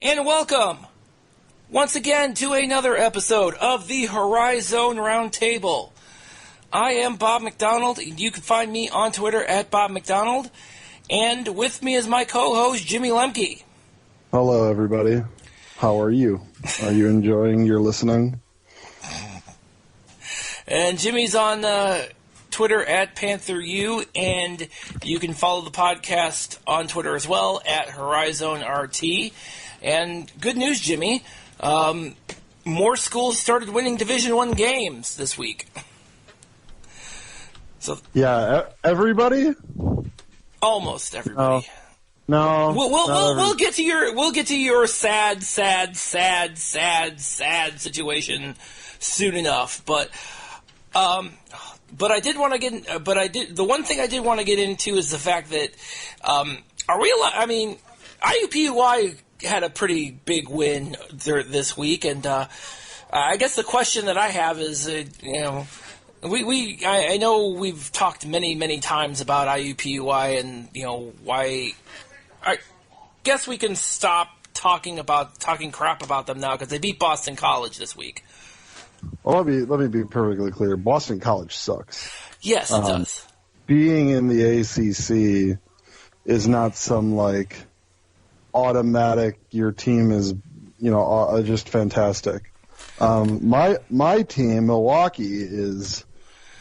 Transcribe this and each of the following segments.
And welcome once again to another episode of the Horizon Roundtable. I am Bob McDonald, and you can find me on Twitter at Bob McDonald. And with me is my co-host, Jimmy Lemke. Hello, everybody. How are you? Are you enjoying your listening? And Jimmy's on Twitter at PantherU, and you can follow the podcast on Twitter as well at HorizonRT. And good news, Jimmy, more schools started winning Division I games this week. So yeah, everybody? Almost everybody. No. We'll get to your sad situation soon enough. But I did want to get. The one thing I did want to get into is the fact that IUPUI had a pretty big win this week, and I guess the question that I have is, I know we've talked many times about IUPUI, and why. I guess we can stop talking crap about them now because they beat Boston College this week. Well, let me be perfectly clear. Boston College sucks. Yes, it does. Being in the ACC is not some automatic. Your team is, just fantastic. My team, Milwaukee, is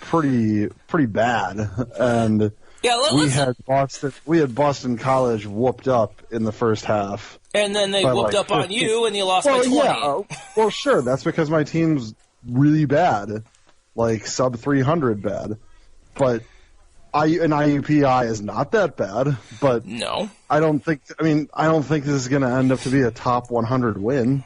pretty bad, and we had Boston College whooped up in the first half, and then they whooped up 50. On you, and you lost by 20. Yeah, well, sure, that's because my team's really bad, sub 300 bad, but IUPUI is not that bad, but no, I don't think this is going to end up to be a top 100 win.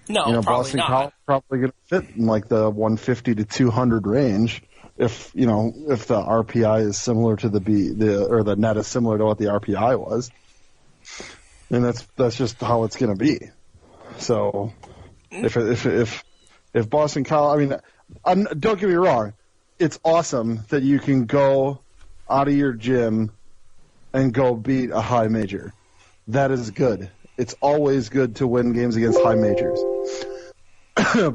No, probably Boston not. College probably going to fit in the 150 to 200 range if the RPI is similar to the net is similar to what the RPI was, and that's just how it's going to be. So if Boston College, don't get me wrong, it's awesome that you can go out of your gym and go beat a high major. That is good. It's always good to win games against high majors.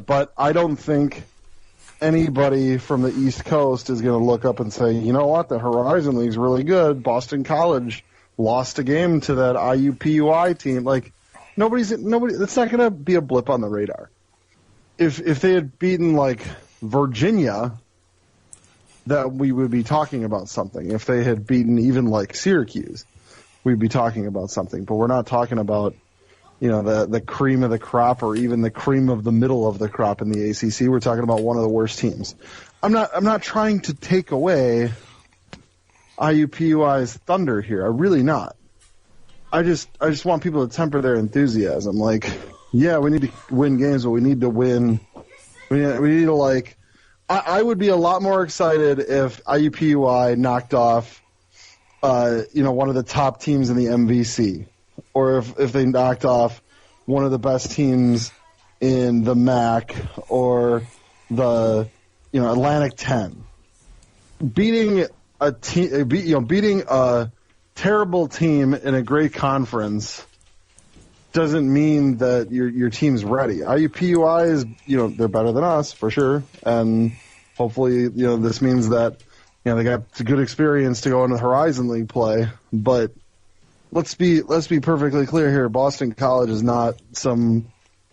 But I don't think anybody from the East Coast is going to look up and say, you know what, the Horizon League's really good. Boston College lost a game to that IUPUI team. Nobody. It's not going to be a blip on the radar. If they had beaten Virginia, that we would be talking about something. If they had beaten even Syracuse, we'd be talking about something. But we're not talking about, the cream of the crop or even the cream of the middle of the crop in the ACC. We're talking about one of the worst teams. I'm not trying to take away IUPUI's thunder here. I'm really not. I just want people to temper their enthusiasm. Yeah, we need to win games, but we need to win. We need to I would be a lot more excited if IUPUI knocked off, one of the top teams in the MVC, or if they knocked off one of the best teams in the MAC or the, Atlantic 10. Beating a terrible team in a great conference doesn't mean that your team's ready. IUPUI is, they're better than us for sure, and hopefully, this means that, they got a good experience to go into the Horizon League play. But let's be perfectly clear here: Boston College is not some,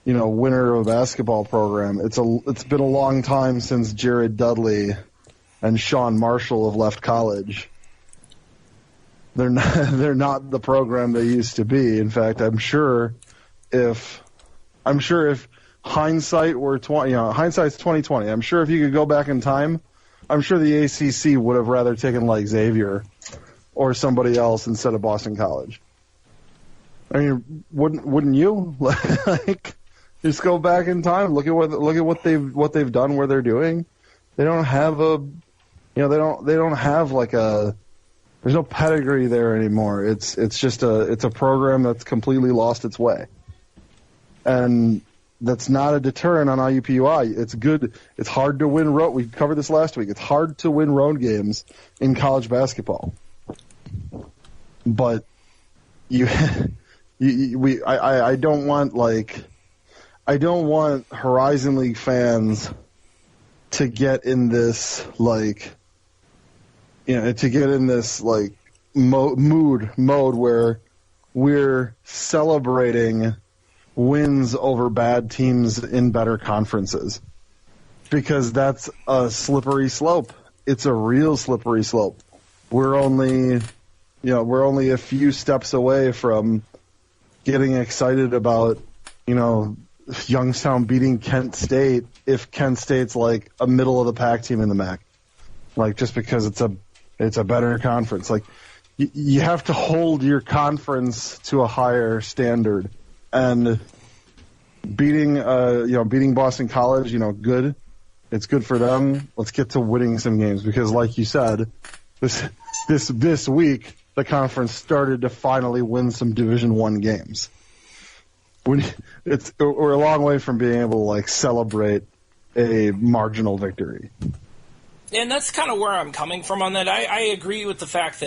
winner of a basketball program. It's been a long time since Jared Dudley and Sean Marshall have left college. They're not the program they used to be. In fact, I'm sure if hindsight were hindsight's 2020. I'm sure if you could go back in time, I'm sure the ACC would have rather taken Xavier or somebody else instead of Boston College. Wouldn't you? Just go back in time. Look at what they've done, where they're doing. They don't have they don't have there's no pedigree there anymore. It's just a program that's completely lost its way. And that's not a deterrent on IUPUI. It's good. It's hard to win road. We covered this last week. It's hard to win road games in college basketball. But you I don't want Horizon League fans to get in this mode where we're celebrating wins over bad teams in better conferences, because that's a slippery slope. It's a real slippery slope. We're only a few steps away from getting excited about, Youngstown beating Kent State if Kent State's like a middle of the pack team in the MAC, just because it's a better conference. You have to hold your conference to a higher standard, and beating Boston College, good. It's good for them. Let's get to winning some games, because, like you said, this week the conference started to finally win some Division I games. We're a long way from being able to celebrate a marginal victory. And that's kind of where I'm coming from on that. I agree with the fact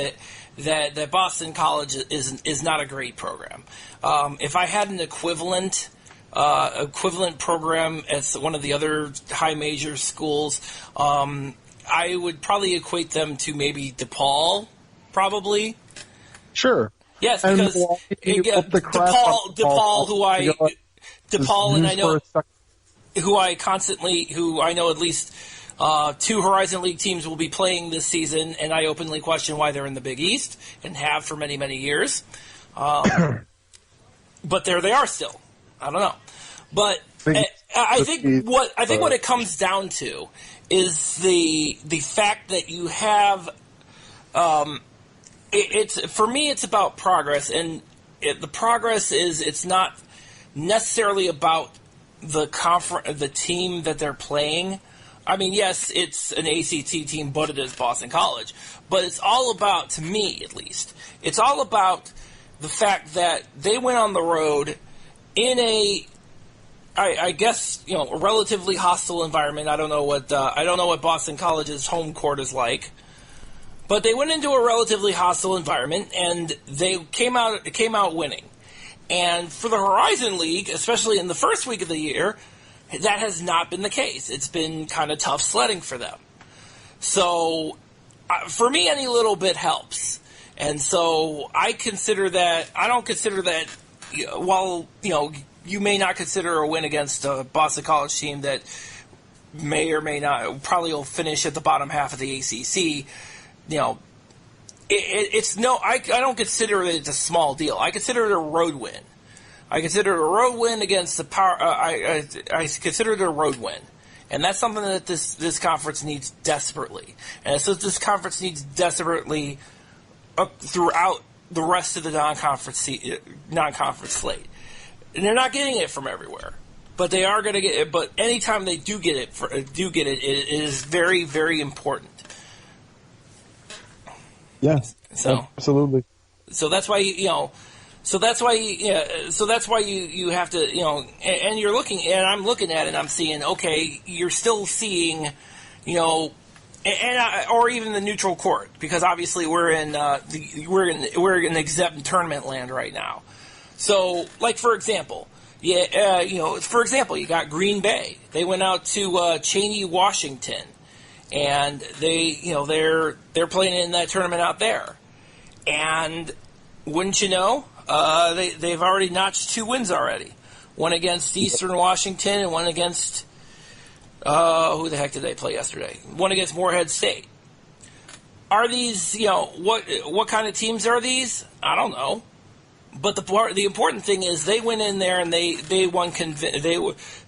that Boston College is not a great program. If I had an equivalent program at one of the other high major schools, I would probably equate them to maybe DePaul, probably. Sure. Yes, because DePaul, who I know at least 2 Horizon League teams will be playing this season, and I openly question why they're in the Big East and have for many, many years. But there they are still. I don't know. But I think what it comes down to is the fact that you have for me it's about progress, and the progress is it's not necessarily about the team that they're playing. I mean, yes, it's an ACT team, but it is Boston College. But it's all about, to me at least, it's all about the fact that they went on the road in a relatively hostile environment. I don't know what Boston College's home court is like, but they went into a relatively hostile environment and they came out winning. And for the Horizon League, especially in the first week of the year, that has not been the case. It's been kind of tough sledding for them. So, for me, any little bit helps. And so I don't consider that, while, you may not consider a win against a Boston College team that may or may not, probably will finish at the bottom half of the ACC, I don't consider it a small deal. I consider it a road win. I consider it a road win against the power. I consider it a road win, and that's something that this conference needs desperately. And so this conference needs desperately throughout the rest of the non-conference slate. And they're not getting it from everywhere, but they are going to get it. But anytime they do get it, it is very, very important. Yes, absolutely. So that's why you have to, and you're looking, and I'm looking at it and I'm seeing, okay, you're still seeing, or even the neutral court, because obviously we're in exempt tournament land right now. So, for example, you got Green Bay. They went out to Cheney, Washington, and they're playing in that tournament out there. And wouldn't you know, they've already notched 2 wins already. One against Eastern Washington and one against who the heck did they play yesterday? One against Morehead State. Are these, what kind of teams are these? I don't know. But the important thing is they went in there and they won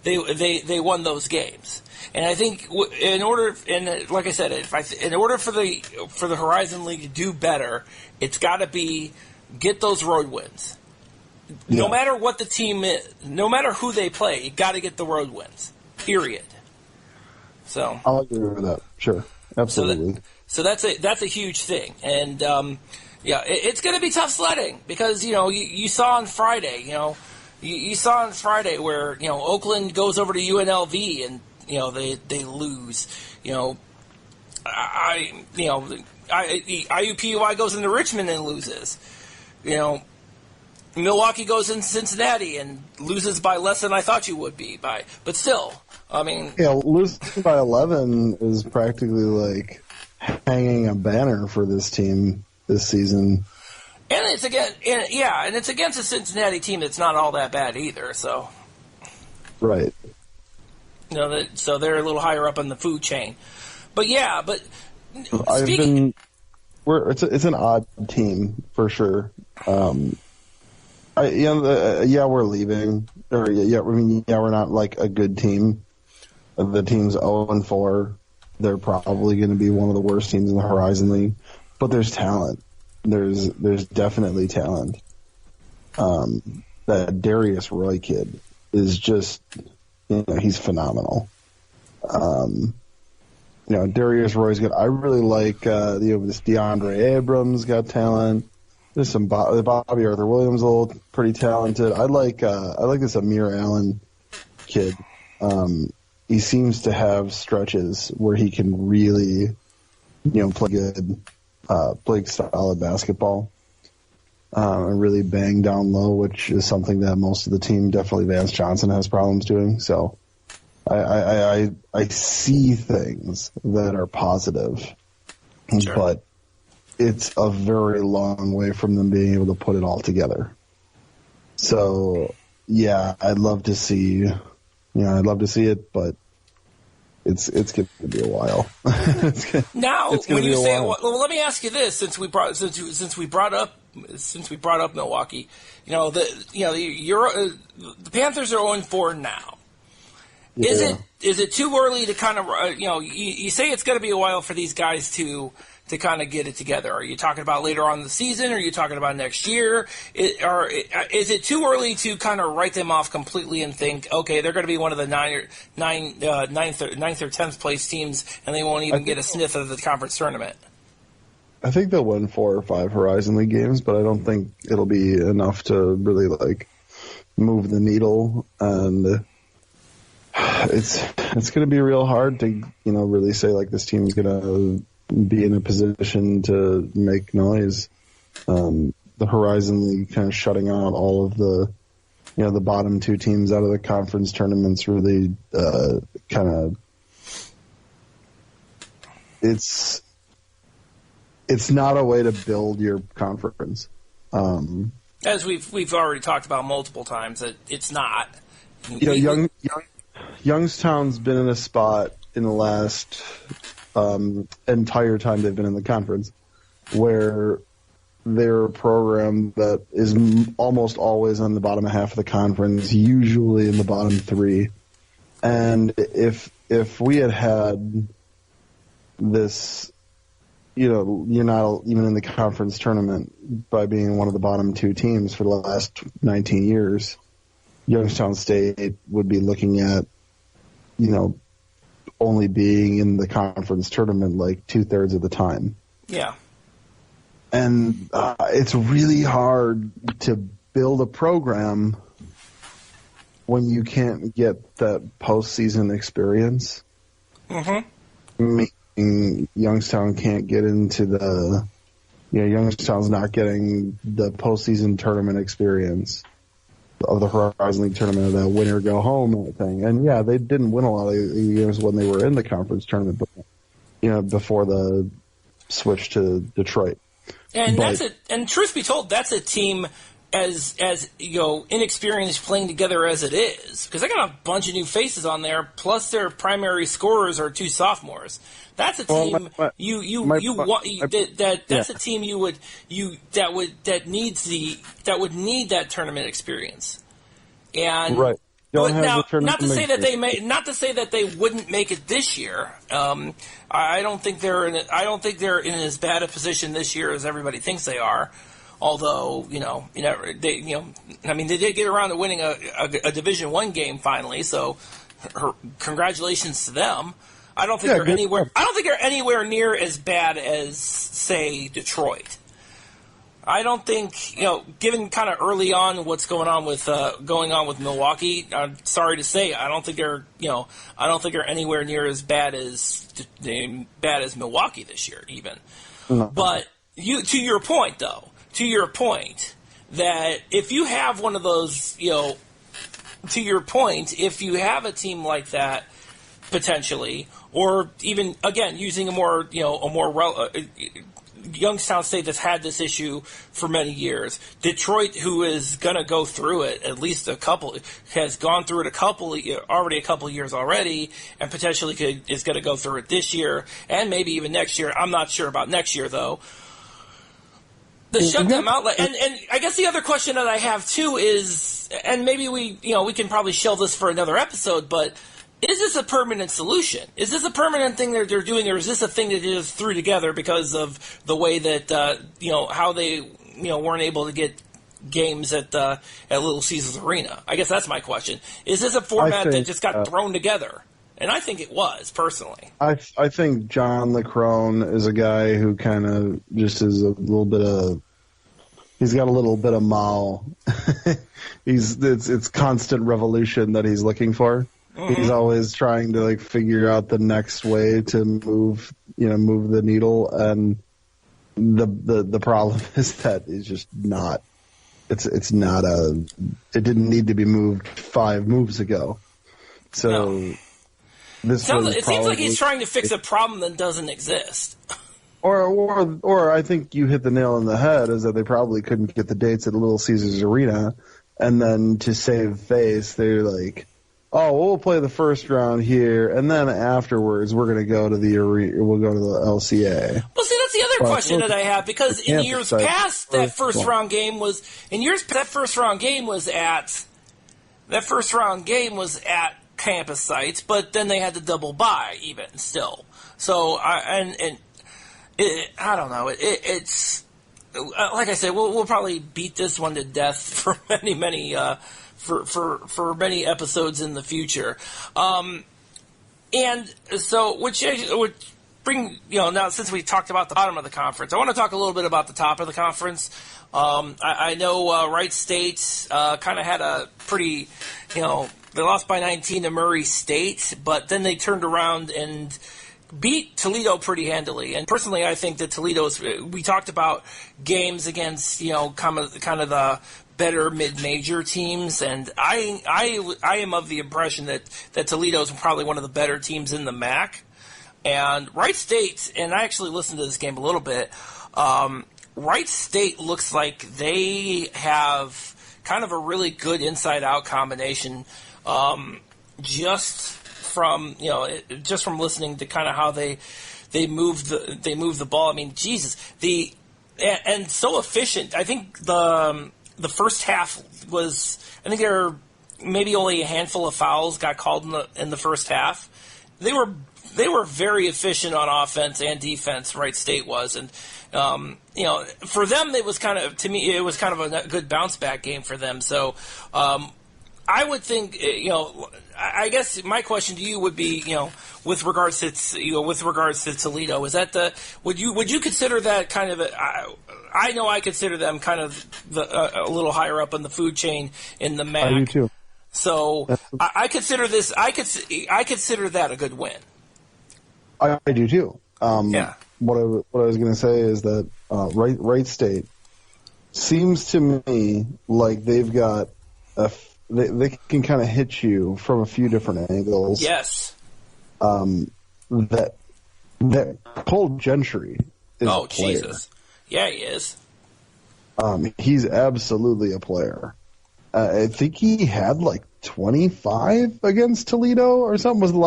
they won those games. And I think in order for the Horizon League to do better, it's got to be get those road wins. Yeah. No matter what the team is, no matter who they play, you got to get the road wins. Period. So I'll agree with that. Sure, absolutely. So that's a huge thing, and it's going to be tough sledding because you saw on Friday, you saw on Friday where Oakland goes over to UNLV and they lose. IUPUI goes into Richmond and loses. Milwaukee goes in Cincinnati and loses by less than I thought you would be by, but still, I mean, yeah, losing by 11 is practically like hanging a banner for this team this season. And it's against a Cincinnati team that's not all that bad either. So, right. So they're a little higher up on the food chain. But yeah, it's an odd team for sure. We're leaving, we're not like a good team. The team's 0-4. They're probably going to be one of the worst teams in the Horizon League, but there's talent. There's definitely talent. That Darius Roy kid is just, he's phenomenal. Darius Roy's good. I really like this DeAndre Abrams got talent. There's some Bobby Arthur Williams, pretty talented. I like this Amir Allen kid. He seems to have stretches where he can really, play good, play solid basketball, and really bang down low, which is something that most of the team, definitely Vance Johnson, has problems doing. So I see things that are positive, sure. But it's a very long way from them being able to put it all together. So yeah, I'd love to see it, but it's going to be a while. Now, when you say, well, let me ask you this: since we brought up Milwaukee, the Panthers are 0-4 now. Yeah. Is it too early to kind of you say it's going to be a while for these guys to kind of get it together? Are you talking about later on in the season? Are you talking about next year? Is it too early to kind of write them off completely and think, okay, they're going to be one of the ninth or 10th place teams, and they won't even get a sniff of the conference tournament? I think they'll win 4 or 5 Horizon League games, but I don't think it'll be enough to really move the needle. And it's going to be real hard to really say this team's going to be in a position to make noise. The Horizon League kind of shutting out all of the bottom 2 teams out of the conference tournaments really kind of it's not a way to build your conference. As we've already talked about multiple times, that it's not. Youngstown's been in a spot in the last entire time they've been in the conference where they're a program that is almost always on the bottom half of the conference, usually in the bottom 3. And if we had this, you're not even in the conference tournament by being one of the bottom 2 teams for the last 19 years, Youngstown State would be looking at, only being in the conference tournament 2/3 of the time. Yeah. And it's really hard to build a program when you can't get that postseason experience. Mm-hmm. Meaning Youngstown can't get into Youngstown's not getting the postseason tournament experience of the Horizon League tournament, of that winner go home thing. And yeah, they didn't win a lot of games when they were in the conference tournament, but before the switch to Detroit. And and truth be told, that's a team as inexperienced playing together as it is, because they got a bunch of new faces on there, plus their primary scorers are 2 sophomores. That's a team that's a team that would need that tournament experience. And right. Not to say that they wouldn't make it this year. I don't think they're in as bad a position this year as everybody thinks they are. Although they did get around to winning a Division I game finally. So congratulations to them. I don't think they're anywhere near as bad as, say, Detroit. I don't think, given kind of early on what's going on with Milwaukee, I'm sorry to say, I don't think they're anywhere near as bad as Milwaukee this year, even. No. But to your point, that if you have one of those, to your point, if you have a team like that, potentially, or even, again, using a more Youngstown State that's had this issue for many years. Detroit, who is going to go through it at least has gone through it a couple years already, and potentially is going to go through it this year and maybe even next year. I'm not sure about next year though. The shutdown outlet, and I guess the other question that I have too is, and maybe we can probably shelve this for another episode, but is this a permanent solution? Is this a permanent thing that they're doing, or is this a thing that they just threw together because of the way that how they weren't able to get games at Little Caesars Arena? I guess that's my question. Is this a format that just got thrown together? And I think it was, personally. I think John LeCrone is a guy who kind of just is a little bit of. He's got a little bit of mow. It's constant revolution that he's looking for. Mm-hmm. He's always trying to figure out the next way to move the needle, and the problem is that it's just not. It's not It didn't need to be moved 5 moves ago. So no. It seems like he's trying to fix a problem that doesn't exist. Or I think you hit the nail on the head, is that they probably couldn't get the dates at Little Caesars Arena, and then to save face, they're like, oh, we'll play the first round here, and then afterwards we're going to go to the arena. We'll go to the LCA. Well, see, that's the other question that I have, because in years past, that first round game was at campus sites, but then they had to double bye even still. So I don't know. It's like I said, we'll probably beat this one to death for many for many episodes in the future. And so which would bring now, since we talked about the bottom of the conference, I want to talk a little bit about the top of the conference. I know Wright State kind of had a pretty they lost by 19 to Murray State, but then they turned around and beat Toledo pretty handily. And personally, I think that we talked about games against, kind of the better mid-major teams, and I am of the impression that Toledo is probably one of the better teams in the MAC. And Wright State, and I actually listened to this game a little bit, Wright State looks like they have kind of a really good inside-out combination, just from listening to kind of how they move the ball. I mean, Jesus, and so efficient. I think the first half was, I think there were maybe only a handful of fouls got called in the first half. They were very efficient on offense and defense. Wright State was, and for them it was kind of a good bounce back game for them. So I would think, I guess my question to you would be, with regards to Toledo, is that would you consider that kind of I know I consider them kind of a little higher up on the food chain in the MAC. I do too. So I consider that a good win. I do too. Yeah. What I was going to say is that Wright State seems to me like they've got they can kind of hit you from a few different angles. Yes. That Cole Gentry is a player. Jesus. Yeah, he is. He's absolutely a player. I think he had 25 against Toledo or something.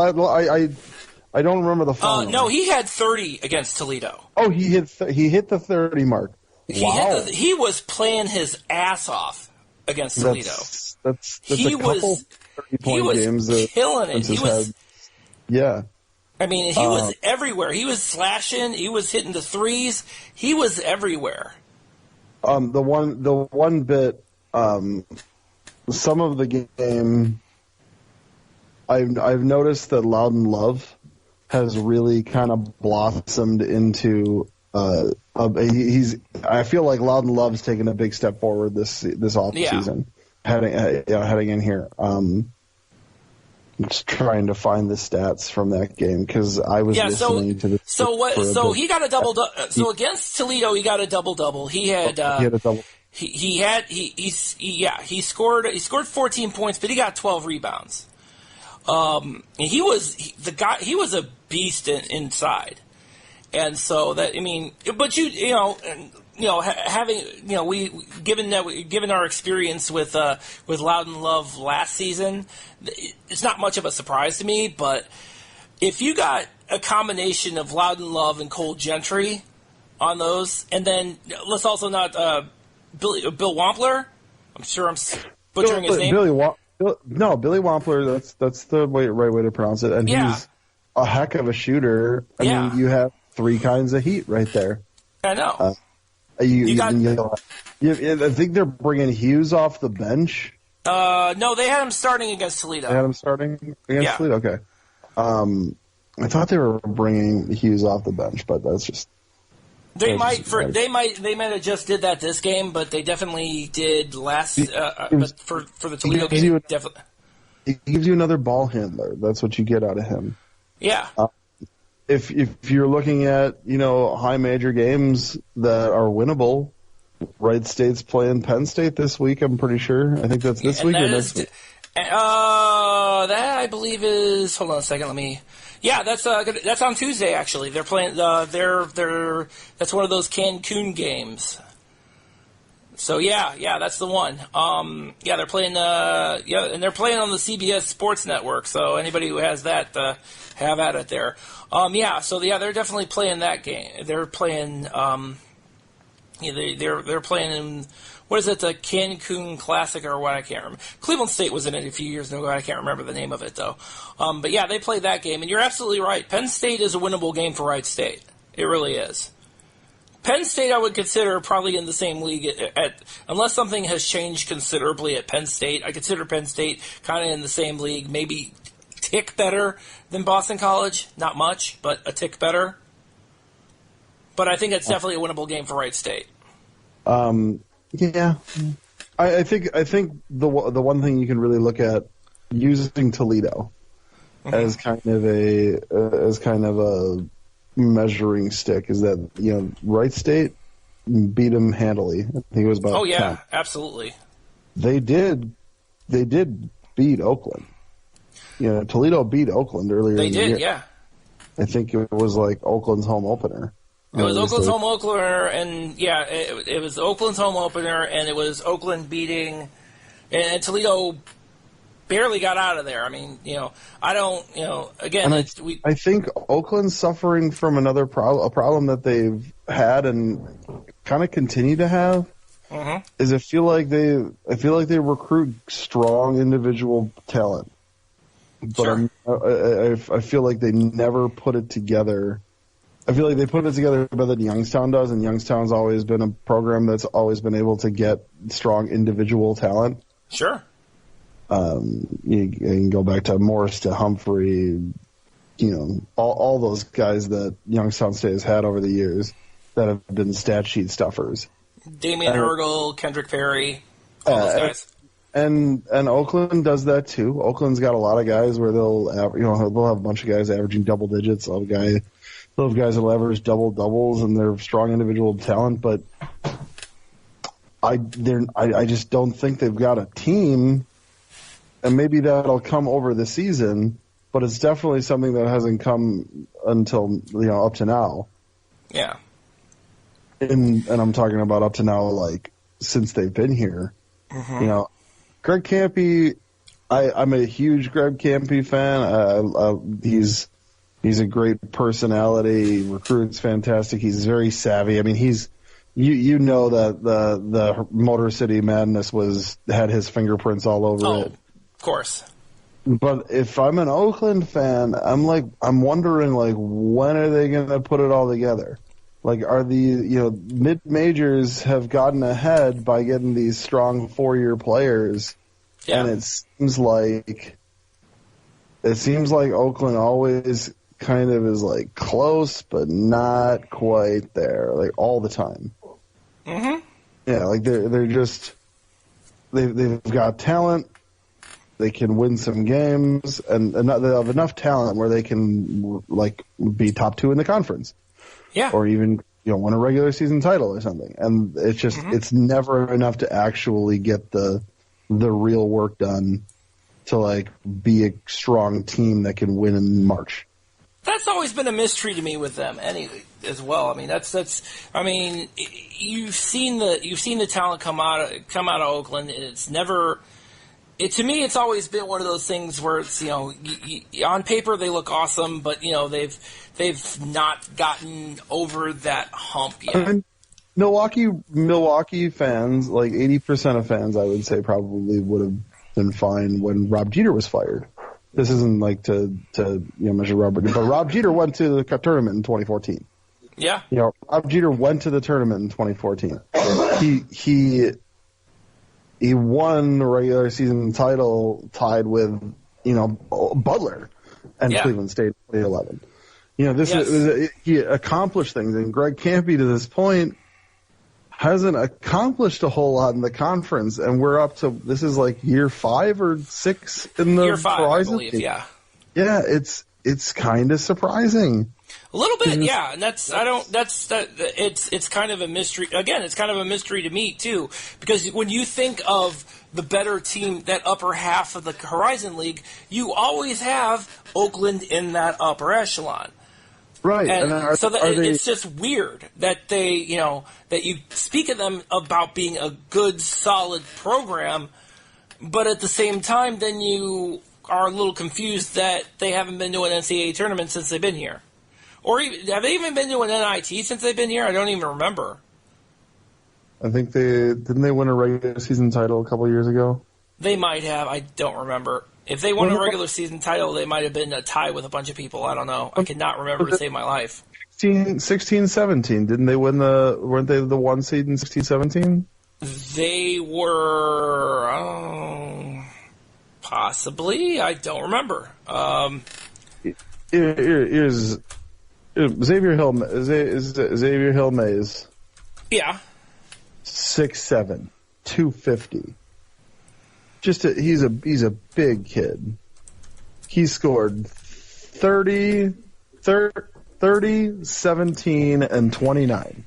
I don't remember the final. No, he had 30 against Toledo. Oh, he hit the 30 mark. Wow. He was playing his ass off against Toledo. That's he was 30-point games killing it. He was, yeah. I mean, he was everywhere. He was slashing. He was hitting the threes. He was everywhere. The one bit, some of the game, I've noticed that Loudon Love has really kind of blossomed into. I feel like Loudon Love's taken a big step forward this off season. Heading in here. I'm just trying to find the stats from that game because I was listening to this. So he got a double. So against Toledo, he got a double. He had a double. he scored 14 points, but he got 12 rebounds. And he was a beast inside. And so that, I mean, but given our experience with Loudon Love last season, it's not much of a surprise to me. But if you got a combination of Loudon Love and Cole Gentry on those, and then let's also not Bill Wampler. I'm sure I'm butchering his name. Billy Wampler. That's the right way to pronounce it. And he's a heck of a shooter. I mean, you have three kinds of heat right there. I know. I think they're bringing Hughes off the bench. No, they had him starting against Toledo. They had him starting against Toledo? Okay. I thought they were bringing Hughes off the bench, but that's just... They might have just did that this game, but they definitely did last. But for the Toledo game, definitely. He gives you another ball handler. That's what you get out of him. Yeah. If you're looking at high major games that are winnable, Wright State's playing Penn State this week. I'm pretty sure. I think that's this week or next week. That I believe is. Hold on a second. Let me. Yeah, that's on Tuesday. Actually, they're playing. That's one of those Cancun games. So yeah, that's the one. They're playing. And they're playing on the CBS Sports Network. So anybody who has that, have at it there. They're definitely playing that game. They're playing. They're playing in. What is it, the Cancun Classic or what? I can't remember. Cleveland State was in it a few years ago. I can't remember the name of it, though. But, yeah, they played that game. And you're absolutely right. Penn State is a winnable game for Wright State. It really is. Penn State I would consider probably in the same league. Unless something has changed considerably at Penn State, I consider Penn State kind of in the same league, maybe a tick better than Boston College. Not much, but a tick better. But I think it's definitely a winnable game for Wright State. Yeah, I think the one thing you can really look at using Toledo as kind of a measuring stick is that Wright State beat them handily. I think it was about 10. Absolutely. They did beat Oakland. Toledo beat Oakland earlier. They in the did, year. yeah. I think it was like Oakland's home opener. It was Oakland's home opener, and it was Oakland's home opener, and it was Oakland beating, and Toledo barely got out of there. I mean, again, I think Oakland's suffering from another a problem that they've had and kind of continue to have. Mm-hmm. Is I feel like they recruit strong individual talent, but sure. I feel like they never put it together. I feel like they put it together better than Youngstown does, and Youngstown's always been a program that's always been able to get strong individual talent. Sure. You can go back to Morris to Humphrey, all those guys that Youngstown State has had over the years that have been stat sheet stuffers. Damian Ergel, Kendrick Perry, all those guys. And Oakland does that too. Oakland's got a lot of guys where they'll have a bunch of guys averaging double digits. They'll have guys that will average double doubles, and they're strong individual talent. But I just don't think they've got a team, and maybe that'll come over the season. But it's definitely something that hasn't come until up to now. Yeah. And I'm talking about up to now, like since they've been here. Mm-hmm. Greg Campy, I'm a huge Greg Campy fan. He's a great personality. Recruits fantastic. He's very savvy. I mean, that the Motor City Madness had his fingerprints all over it. Of course. But if I'm an Oakland fan, I'm wondering when are they going to put it all together? Are the mid majors have gotten ahead by getting these strong 4-year players, and it seems like Oakland always kind of is close, but not quite there, all the time. Mm-hmm. Yeah, they've got talent. They can win some games, and they have enough talent where they can be top 2 in the conference. Yeah. Or even won a regular season title or something. And it's just it's never enough to actually get the real work done to like be a strong team that can win in March. That's always been a mystery to me with them, as well. I mean, that's. I mean, you've seen the talent come out of Oakland. It's never. To me, it's always been one of those things where it's on paper they look awesome, but they've not gotten over that hump yet. I mean, Milwaukee fans, like 80% of fans, I would say probably would have been fine when Rob Jeter was fired. This isn't like to measure Robert, but Rob Jeter went to the tournament in 2014. Yeah. Rob Jeter went to the tournament in 2014. He won the regular season title tied with, Butler and Cleveland State in 2011. He accomplished things, and Greg Campy to this point hasn't accomplished a whole lot in the conference, and we're up to, this is like year 5 or 6 in the year 5, Horizon. I believe, yeah. Yeah, it's kind of surprising. A little bit, yeah, and it's kind of a mystery. Again, it's kind of a mystery to me too, because when you think of the better team, that upper half of the Horizon League, you always have Oakland in that upper echelon. Right, and it's just weird that that you speak of them about being a good, solid program, but at the same time, then you are a little confused that they haven't been to an NCAA tournament since they've been here. Or have they even been to an NIT since they've been here? I don't even remember. I think didn't they win a regular season title a couple of years ago? They might have. I don't remember. If they won a regular season title, they might have been a tie with a bunch of people. I don't know. I cannot remember to save my life. 16-17. Didn't they weren't they the 1 seed in 16-17? They were, possibly. I don't remember. Here's Xavier Hill Mays. Yeah. 6'7", 250. He's a big kid. He scored 30, 17, and 29.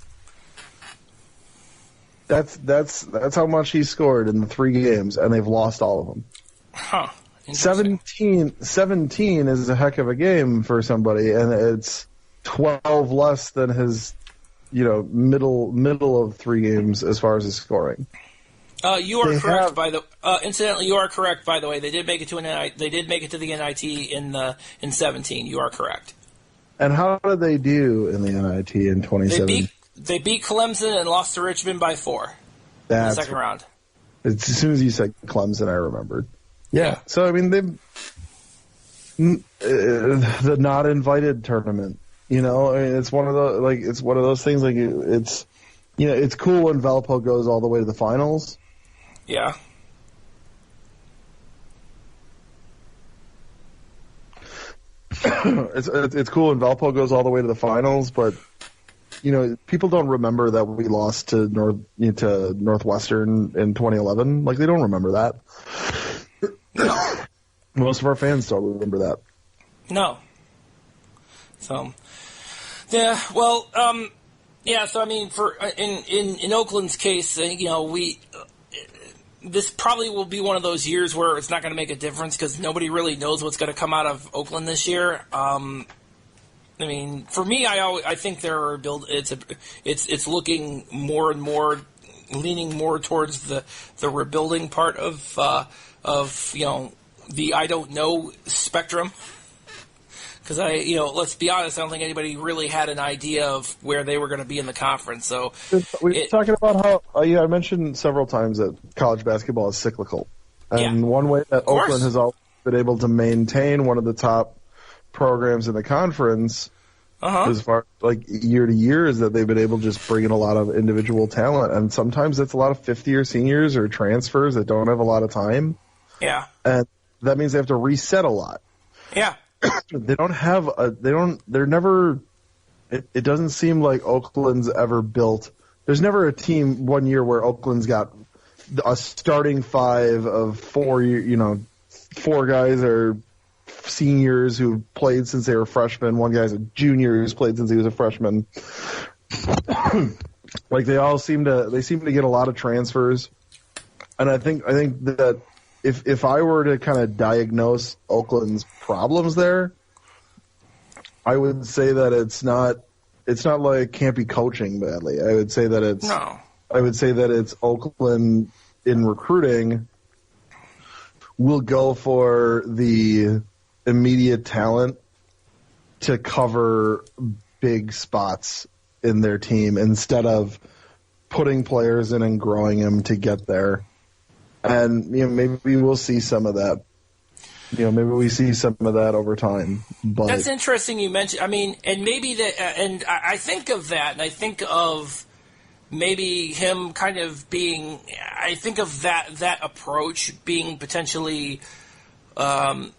That's how much he scored in the 3 games, and they've lost all of them. Huh. 17 is a heck of a game for somebody, and it's 12 less than his, middle of 3 games as far as his scoring. You are correct. Incidentally, you are correct. By the way, they did make it to They did make it to the NIT in 17. You are correct. And how did they do in the NIT in 2017? They beat Clemson and lost to Richmond by 4 in the second round. As soon as you said Clemson, I remembered. Yeah. So I mean, the not invited tournament. It's one of those things. Like it's cool when Valpo goes all the way to the finals. Yeah. It's cool when Valpo goes all the way to the finals, but people don't remember that we lost to Northwestern in 2011. Like they don't remember that. Most of our fans don't remember that. No. So, yeah. Well, yeah. So I mean, for in Oakland's case, this probably will be one of those years where it's not going to make a difference because nobody really knows what's going to come out of Oakland this year. I mean, for me, I think they're it's looking more and more leaning more towards the rebuilding part of the I don't know spectrum. Because let's be honest, I don't think anybody really had an idea of where they were going to be in the conference. So we're talking about how I mentioned several times that college basketball is cyclical, and one way that Oakland has always been able to maintain one of the top programs in the conference, as far like year to year, is that they've been able to just bring in a lot of individual talent, and sometimes it's a lot of fifth-year seniors or transfers that don't have a lot of time. Yeah, and that means they have to reset a lot. Yeah. They don't have they're never, it doesn't seem like Oakland's ever built. There's never a team one year where Oakland's got a starting 5 of 4 guys are seniors who played since they were freshmen. One guy's a junior who's played since he was a freshman. like they seem to get a lot of transfers, and I think that if I were to kind of diagnose Oakland's problems there, I would say that it's not like can't be coaching badly. I would say that it's Oakland in recruiting will go for the immediate talent to cover big spots in their team instead of putting players in and growing them to get there. And maybe we'll see some of that. Maybe we see some of that over time. But that's interesting you mentioned. I mean, and maybe that, and I think of that, and I think of maybe him kind of being. I think of that approach being potentially, I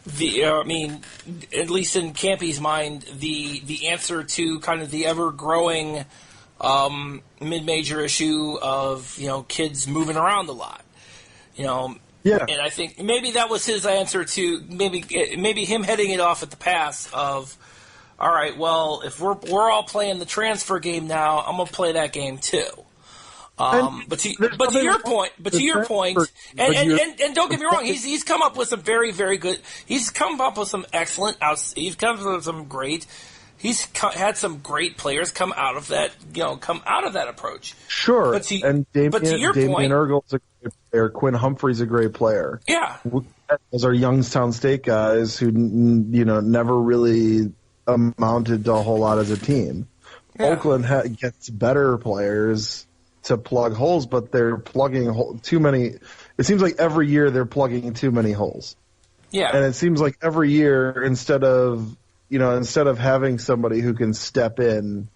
mean, at least in Campy's mind, the answer to kind of the ever growing mid-major issue of kids moving around a lot. Yeah. And I think maybe that was his answer to maybe him heading it off at the pass of, all right, well, if we're all playing the transfer game now, I'm gonna play that game too. But to your point, and don't get me wrong, he's come up with some very, very good. He's come up with some excellent. He's come up with some great. Had some great players come out of that approach. Sure, but to your Damian point, Ergel's a great player. Quinn Humphrey's a great player. Yeah, those are Youngstown State guys who never really amounted to a whole lot as a team. Yeah. Oakland gets better players to plug holes, but they're plugging too many. It seems like every year they're plugging too many holes. Yeah, and it seems like every year instead of having somebody who can step in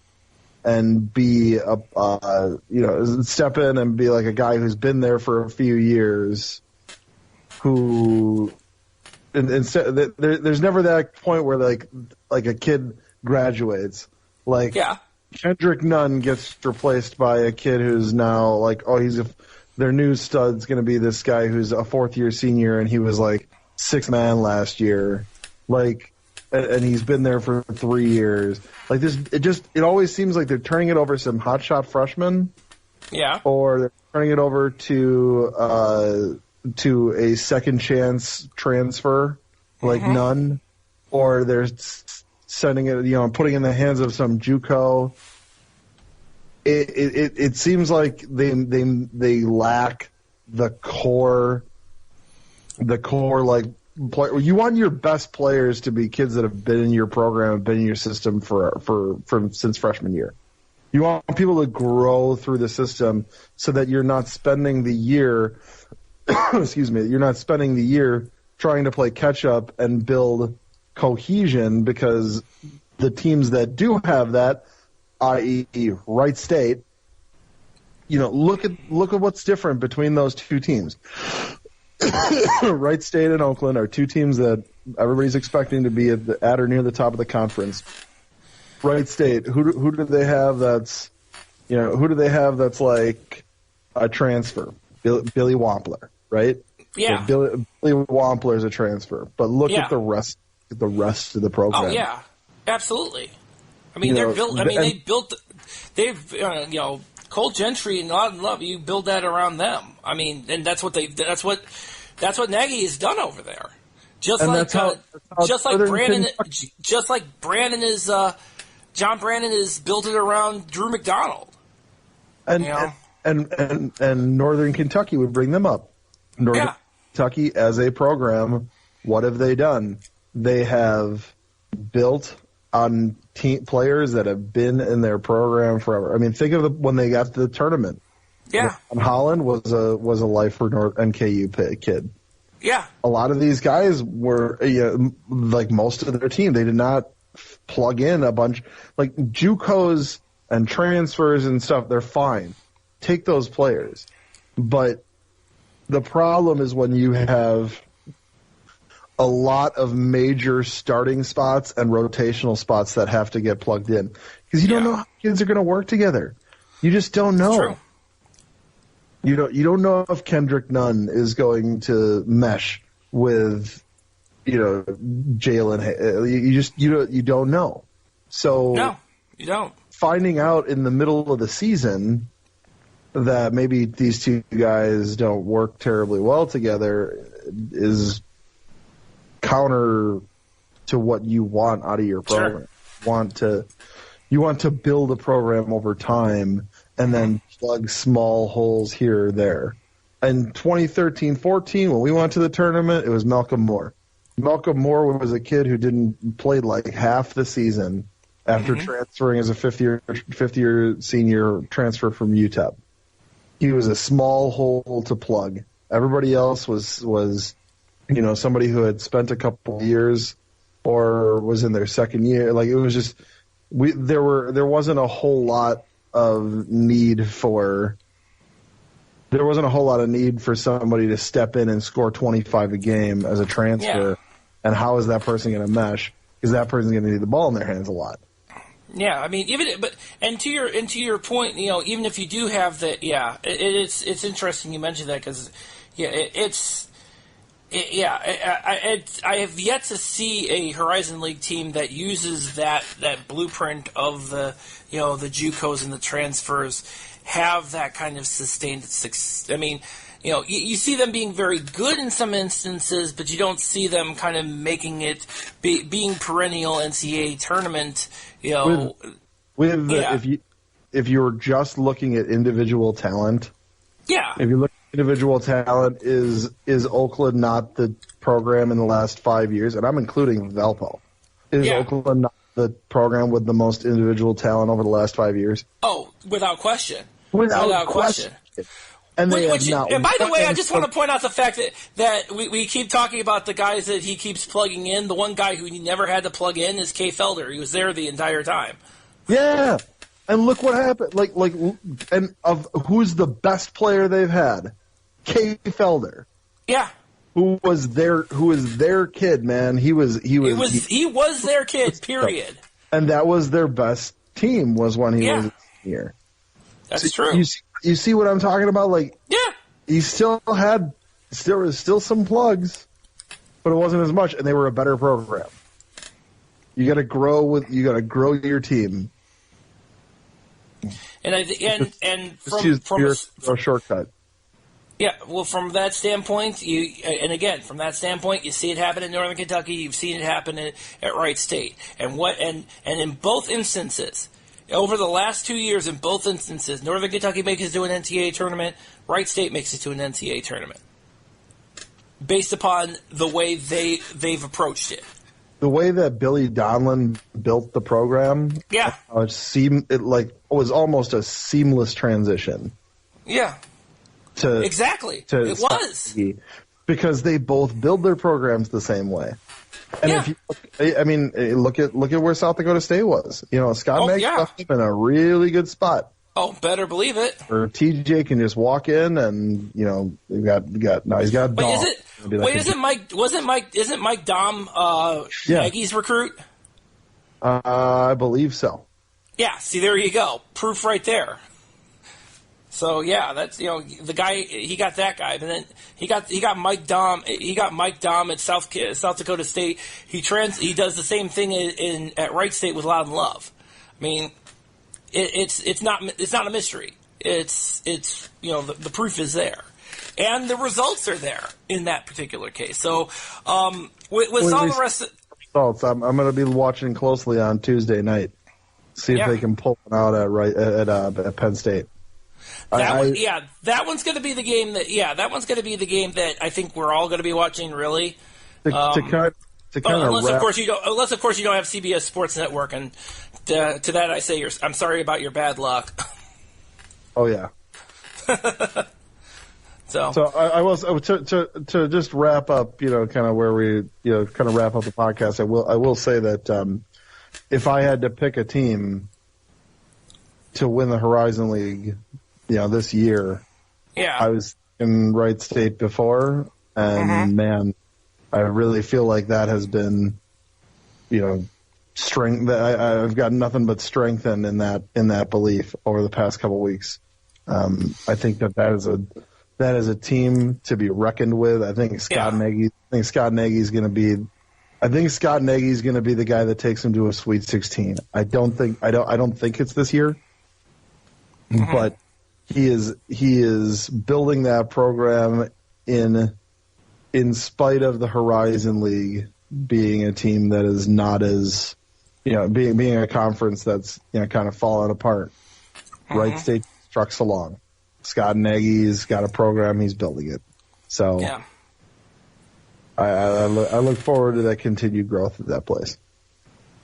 and be step in and be like a guy who's been there for a few years, who instead there's never that point where like a kid graduates. Like Kendrick Nunn gets replaced by a kid who's now like, their new stud's going to be this guy who's a fourth-year senior and he was like sixth man last year. Like, and he's been there for 3 years. Like this, it always seems like they're turning it over to some hotshot freshmen. Yeah. Or they're turning it over to a second chance transfer like Nunn, or they're sending it, putting it in the hands of some JUCO. It seems like they lack the core like. You want your best players to be kids that have been in your program, have been in your system for since freshman year. You want people to grow through the system so that you're not spending the year, you're not spending the year trying to play catch up and build cohesion, because the teams that do have that, i.e. Wright State, look at what's different between those two teams. Wright State and Oakland are two teams that everybody's expecting to be at or near the top of the conference. Wright State, who do they have that's like a transfer? Billy Wampler, right? Yeah. So Billy Wampler is a transfer, but look at the rest of the program. Oh yeah, absolutely. I mean, they're built. I mean, they've Cole Gentry and Auden Love. You build that around them. I mean, and that's what Nagy has done over there. Just like Brandon is John Brandon is built it around Drew McDonald. And Northern Kentucky would bring them up. Northern Kentucky as a program, what have they done? They have built on players that have been in their program forever. I mean, think of when they got to the tournament. Yeah. Holland was a life for NKU kid. Yeah. A lot of these guys were like most of their team. They did not plug in a bunch like JUCOs and transfers and stuff. They're fine. Take those players. But the problem is when you have a lot of major starting spots and rotational spots that have to get plugged in, because you don't know how kids are going to work together. You just don't know. True. You don't know if Kendrick Nunn is going to mesh with Jalen. You don't know. So no, You don't. Finding out in the middle of the season that maybe these two guys don't work terribly well together is counter to what you want out of your program. Sure. You want to build a program over time and then plug small holes here or there. In 2013-14, when we went to the tournament, it was Malcolm Moore. Malcolm Moore was a kid who didn't play like half the season after transferring as a fifth-year senior transfer from UTEP. He was a small hole to plug. Everybody else was somebody who had spent a couple of years or was in their second year. Like, it was just there wasn't a whole lot of need for somebody to step in and score 25 a game as a transfer. Yeah. And how is that person going to mesh? Because that person's going to need the ball in their hands a lot. Yeah, I mean, to your point, even if you do have that, it's interesting you mentioned that because, I have yet to see a Horizon League team that uses that blueprint of the JUCOs and the transfers have that kind of sustained success. I mean, you see them being very good in some instances, but you don't see them kind of making it being perennial NCAA tournament. If you were just looking at individual talent, if you look at individual talent, is Oakland not the program in the last 5 years? And I'm including Valpo. Is Oakland not the program with the most individual talent over the last 5 years? Oh, without question. Without question. And by the way, I just want to point out the fact that we keep talking about the guys that he keeps plugging in. The one guy who he never had to plug in is Kay Felder. He was there the entire time. Yeah, and look what happened. And of who's the best player they've had? Kay Felder. Yeah. Who was their kid, man. He was their kid, period. And that was their best team was when he was here. That's true. You see what I'm talking about? He still was some plugs, but it wasn't as much, and they were a better program. You got to grow your team. And from a shortcut. Yeah, well, from that standpoint, you see it happen in Northern Kentucky. You've seen it happen at Wright State, and in both instances. Over the last 2 years, in both instances, Northern Kentucky makes it to an NCAA tournament. Wright State makes it to an NCAA tournament, based upon the way they've approached it. The way that Billy Donlin built the program, it was almost a seamless transition. Yeah, exactly. It was because they both build their programs the same way. And if you look at where South Dakota State was. Scott Nagy left him in a really good spot. Oh, better believe it. Or TJ can just walk in and he's got Dom. Isn't Mike Dom Nagy's recruit? I believe so. Yeah, see, there you go. Proof right there. So that's the guy. He got that guy, but then he got Mike Dom. He got Mike Dom at South Dakota State. He does the same thing at Wright State with Loudon Love. I mean, it's not a mystery. It's the proof is there, and the results are there in that particular case. So with all the rest of results, I'm going to be watching closely on Tuesday night. See if they can pull it out at Penn State. That one's going to be the game that I think we're all going to be watching. Really, unless of course you don't have CBS Sports Network, and to that I say I'm sorry about your bad luck. Oh yeah. So I was to just wrap up, kind of where we kind of wrap up the podcast. I will say that if I had to pick a team to win the Horizon League, this year, I was in Wright State before, and man, I really feel like that has been, strength. I've got nothing but strengthened in that belief over the past couple of weeks. I think that is a team to be reckoned with. I think Scott Nagy is going to be I think Scott Nagy's going to be the guy that takes him to a Sweet 16. I don't think it's this year, but he is building that program in spite of the Horizon League being a team that is not as, being a conference that's, kind of falling apart. Wright State trucks along. Scott Nagy's got a program. He's building it. So yeah. I look forward to that continued growth of that place.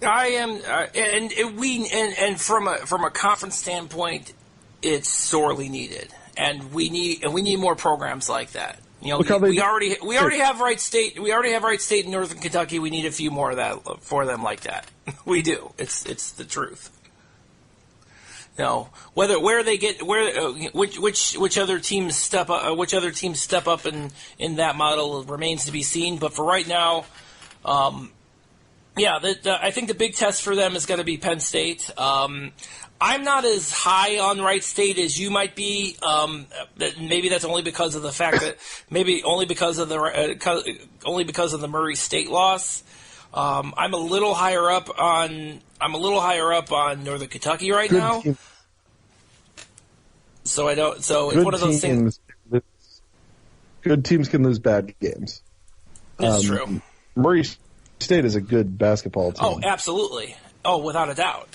I am, and from a conference standpoint, it's sorely needed, and we need more programs like that. We already have Wright State. We already have Wright State in Northern Kentucky. We need a few more of that for them like that. We do. It's the truth. Which other teams step up in that model remains to be seen. But for right now, I think the big test for them is going to be Penn State. I'm not as high on Wright State as you might be. Maybe that's only because of the fact that only because of the Murray State loss. I'm a little higher up on Northern Kentucky right now. So I don't. So it's one of those things. Good teams can lose bad games. That's true. Murray State is a good basketball team. Oh, absolutely. Oh, without a doubt.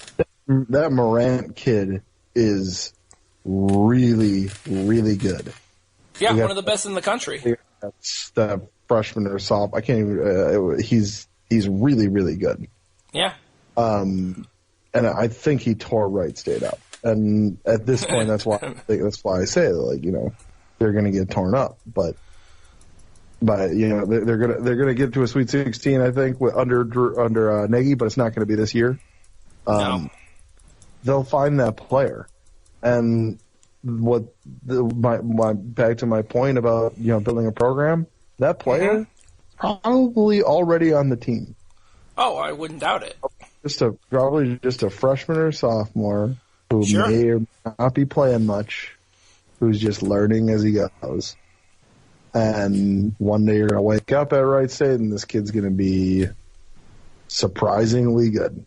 That Morant kid is really, really good. Yeah, one of the best in the country. That freshman or sophomore, I can't even. He's really, really good. Yeah. And I think he tore Wright State up. And at this point, that's why I say they're going to get torn up. But they're going to get to a Sweet 16. I think under Nagy, but it's not going to be this year. No. They'll find that player, and back to my point about building a program. That player probably already on the team. Oh, I wouldn't doubt it. Probably just a freshman or sophomore who may or may not be playing much, who's just learning as he goes. And one day you're going to wake up at Wright State, and this kid's going to be surprisingly good.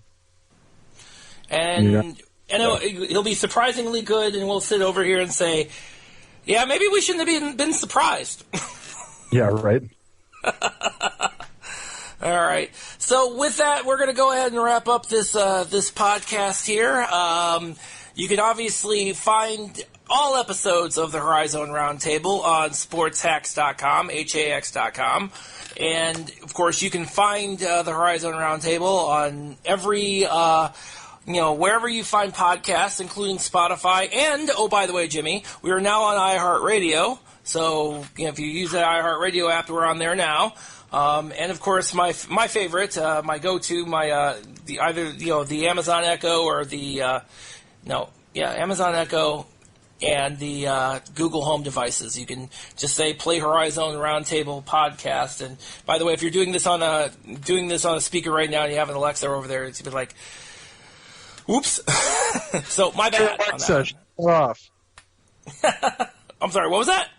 And he'll be surprisingly good, and we'll sit over here and say, yeah, maybe we shouldn't have been surprised. Yeah, right. All right. So with that, we're going to go ahead and wrap up this podcast here. You can obviously find all episodes of the Horizon Roundtable on sportshacks.com, HAX.com. And, of course, you can find the Horizon Roundtable on every, wherever you find podcasts, including Spotify. And, oh, by the way, Jimmy, we are now on iHeartRadio. So, if you use that iHeartRadio app, we're on there now. And of course, my favorite, my go-to, the Amazon Echo or Amazon Echo and the Google Home devices. You can just say "Play Horizon Roundtable Podcast." And by the way, if you're doing this on a speaker right now and you have an Alexa over there, it's like, "Oops." So my bad. Alexa, shut off. I'm sorry. What was that?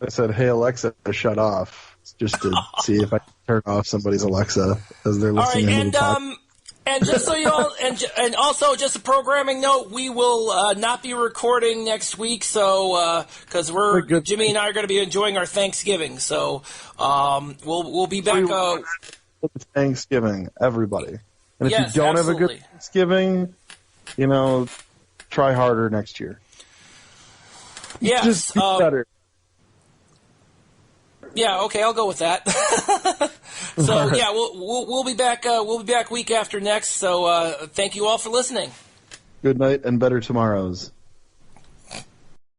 I said, "Hey Alexa, shut off." Just to see if I can turn off somebody's Alexa as they're listening. All right, and just so you all, and also just a programming note, we will not be recording next week, so because Jimmy and I are going to be enjoying our Thanksgiving, so we'll be back. Thanksgiving, everybody, and if yes, you don't absolutely. have a good Thanksgiving, try harder next year. Yes, just be better. Yeah, okay, I'll go with that. So right. yeah, we'll be back. We'll be back week after next. So thank you all for listening. Good night and better tomorrows.